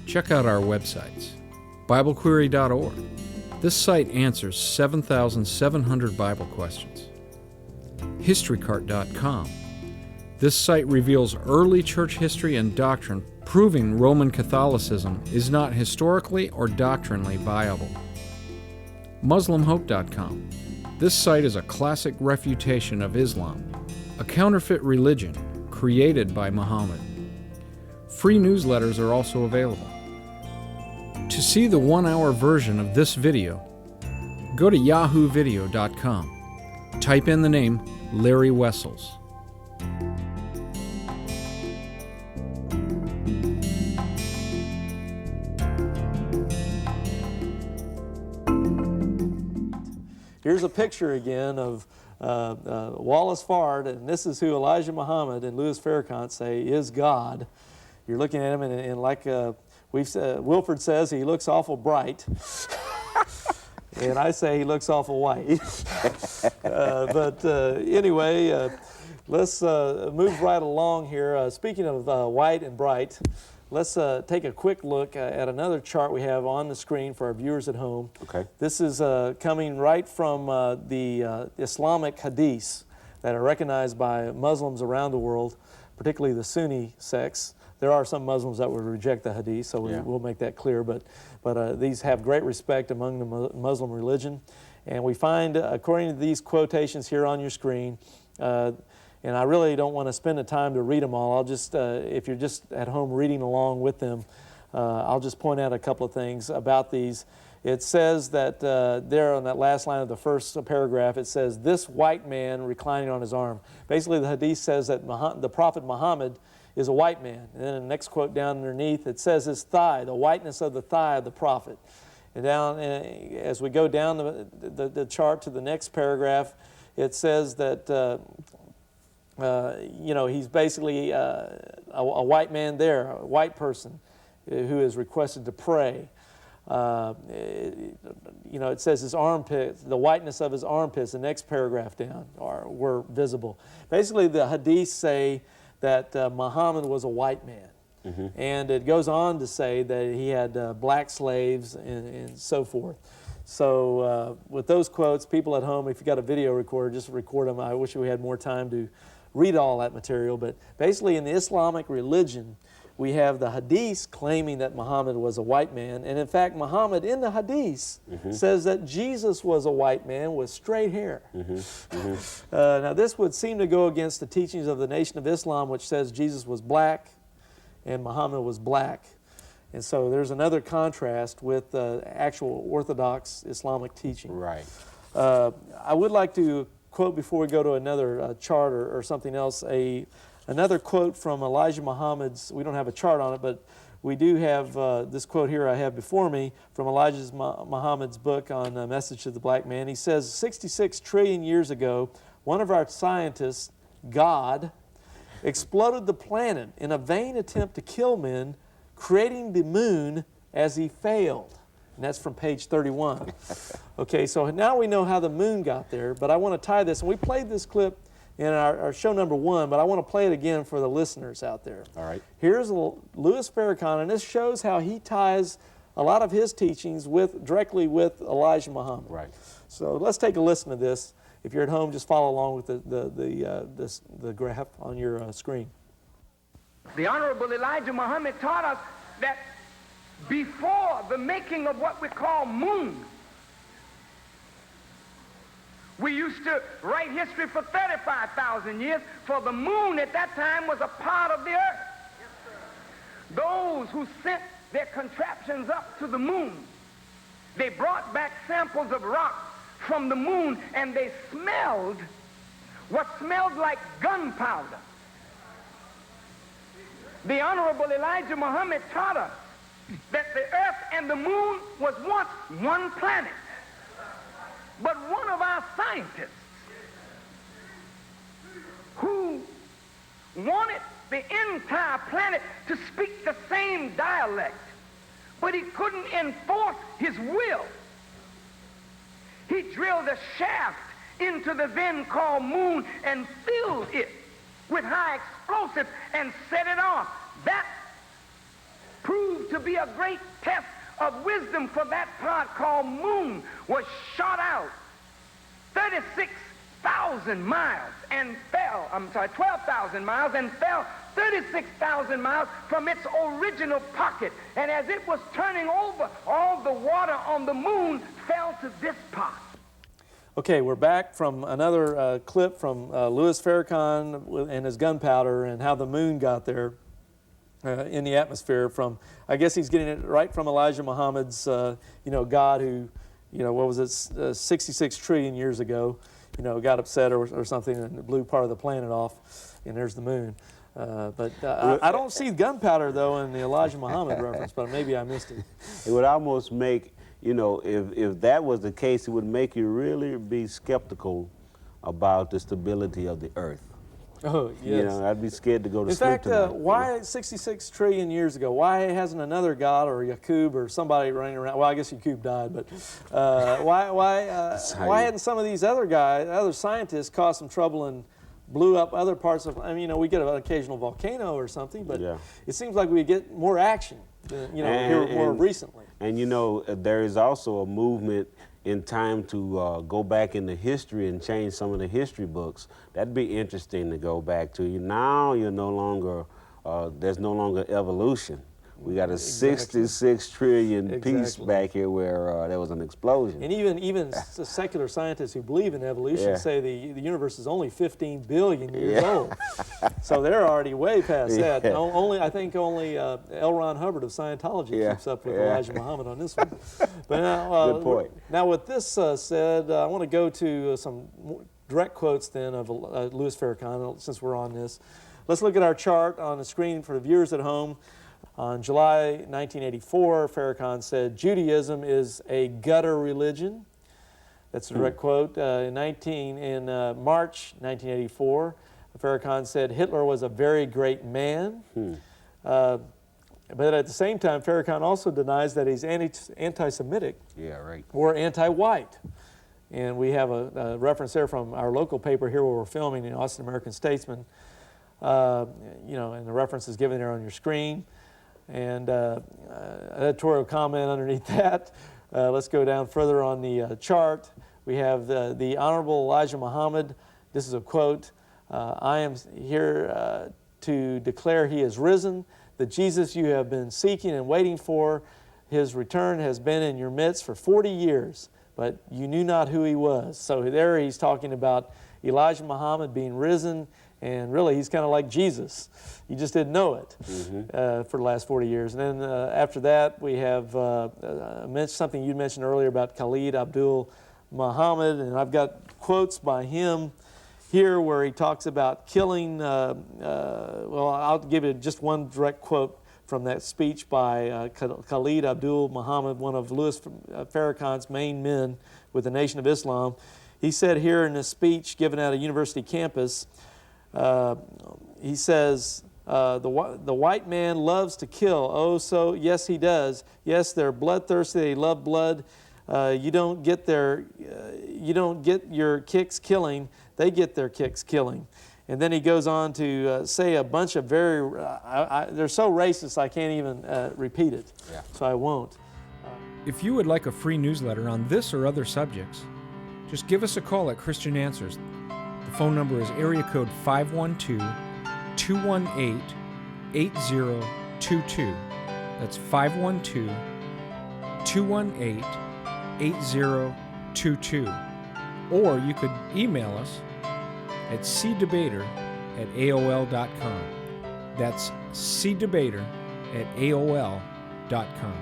check out our websites. BibleQuery.org. This site answers 7,700 Bible questions. HistoryCart.com. This site reveals early church history and doctrine, proving Roman Catholicism is not historically or doctrinally viable. MuslimHope.com. This site is a classic refutation of Islam, a counterfeit religion created by Muhammad. Free newsletters are also available. To see the 1-hour version of this video, go to yahoovideo.com. Type in the name Larry Wessels. Here's a picture again of Wallace Fard, and this is who Elijah Muhammad and Louis Farrakhan say is God. You're looking at him, and like Wilford says, he looks awful bright. And I say he looks awful white. Anyway, let's move right along here. Speaking of white and bright, let's take a quick look at another chart we have on the screen for our viewers at home. Okay. This is coming right from the Islamic hadiths that are recognized by Muslims around the world, particularly the Sunni sects. There are some Muslims that would reject the hadith, so we'll make that clear, but these have great respect among the Muslim religion. And we find, according to these quotations here on your screen, and I really don't want to spend the time to read them all. I'll just, if you're just at home reading along with them, I'll just point out a couple of things about these. It says that there on that last line of the first paragraph, it says, "This white man reclining on his arm." Basically, the hadith says that the Prophet Muhammad is a white man. And then the next quote down underneath, it says his thigh, the whiteness of the thigh of the Prophet. And down, as we go down the chart to the next paragraph, it says that he's basically a white man there, a white person who is requested to pray. It says his armpits, the whiteness of his armpits, the next paragraph down, were visible. Basically, the hadiths say that Muhammad was a white man. Mm-hmm. And it goes on to say that he had black slaves and so forth. So with those quotes, people at home, if you've got a video recorder, just record them. I wish we had more time to read all that material. But basically in the Islamic religion, we have the hadiths claiming that Muhammad was a white man. And in fact, Muhammad in the hadiths says that Jesus was a white man with straight hair. Now this would seem to go against the teachings of the Nation of Islam, which says Jesus was black and Muhammad was black. And so there's another contrast with actual Orthodox Islamic teaching. Right. I would like to quote, before we go to another chart or something else, another quote from Elijah Muhammad's. We don't have a chart on it, but we do have this quote here I have before me from Elijah Muhammad's book on Message to the Black Man. He says, 66 trillion years ago, one of our scientists, God, exploded the planet in a vain attempt to kill men, creating the moon as he failed. And that's from page 31. Okay, so now we know how the moon got there, but I want to tie this. And we played this clip in our show number 1, but I want to play it again for the listeners out there. All right. Here's Louis Farrakhan, and this shows how he ties a lot of his teachings directly with Elijah Muhammad. Right. So let's take a listen to this. If you're at home, just follow along with the graph on your screen. The Honorable Elijah Muhammad taught us that before the making of what we call moon, we used to write history for 35,000 years, for the moon at that time was a part of the earth. Yes, those who sent their contraptions up to the moon, they brought back samples of rock from the moon, and they smelled what smelled like gunpowder. The Honorable Elijah Muhammad taught us that the earth and the moon was once one planet. But one of our scientists who wanted the entire planet to speak the same dialect, but he couldn't enforce his will, he drilled a shaft into the then called moon and filled it with high explosives and set it off. That proved to be a great test of wisdom for that part called moon, was shot out 36,000 miles and fell, 12,000 miles and fell 36,000 miles from its original pocket. And as it was turning over, all the water on the moon fell to this part. Okay, we're back from another clip from Louis Farrakhan and his gunpowder and how the moon got there in the atmosphere from, I guess he's getting it right from Elijah Muhammad's, God who, what was it, 66 trillion years ago, got upset or something and blew part of the planet off, and there's the moon. I don't see gunpowder, though, in the Elijah Muhammad reference, but maybe I missed it. It would almost make, if that was the case, it would make you really be skeptical about the stability of the earth. Oh, yes. I'd be scared to go to in sleep fact, tonight. why 66 trillion years ago, why hasn't another god or Yaqub or somebody running around, well, I guess Yaqub died, but why hadn't some of these other scientists caused some trouble and blew up other parts of, we get an occasional volcano or something, but it seems like we get more action, here more recently. And there is also a movement in time to go back into history and change some of the history books. That'd be interesting to go back to. Now you're no longer, there's no longer evolution. We got a 66 trillion piece back here where there was an explosion. And even secular scientists who believe in evolution say the universe is only 15 billion years old. So they're already way past that. I think only L. Ron Hubbard of Scientology keeps up with Elijah Muhammad on this one. But now, good point. Now with this said, I want to go to some direct quotes then of Louis Farrakhan, since we're on this. Let's look at our chart on the screen for the viewers at home. On July 1984, Farrakhan said, "Judaism is a gutter religion." That's a direct quote. In March 1984, Farrakhan said, "Hitler was a very great man." But at the same time, Farrakhan also denies that he's anti-Semitic or anti-white. And we have a reference there from our local paper here where we're filming, the Austin American Statesman. And the reference is given there on your screen. And editorial comment underneath that. Let's go down further on the chart. We have the Honorable Elijah Muhammad. This is a quote. "I am here to declare he is risen. The Jesus you have been seeking and waiting for, his return has been in your midst for 40 years, but you knew not who he was." So there he's talking about Elijah Muhammad being risen, and really he's kind of like Jesus. You just didn't know it for the last 40 years. And then after that, we have something you mentioned earlier about Khalid Abdul Muhammad, and I've got quotes by him here where he talks about killing, I'll give you just one direct quote from that speech by Khalid Abdul Muhammad, one of Louis Farrakhan's main men with the Nation of Islam. He said here in this speech given at a university campus, he says, the white man loves to kill. Oh, so yes, he does. Yes, they're bloodthirsty. They love blood. You don't get your kicks killing. They get their kicks killing. And then he goes on to say a bunch of they're so racist I can't even repeat it. So I won't. If you would like a free newsletter on this or other subjects, just give us a call at Christian Answers. The phone number is area code 512-218-8022. That's 512-218-8022. Or you could email us at cdebater@aol.com. That's cdebater@aol.com.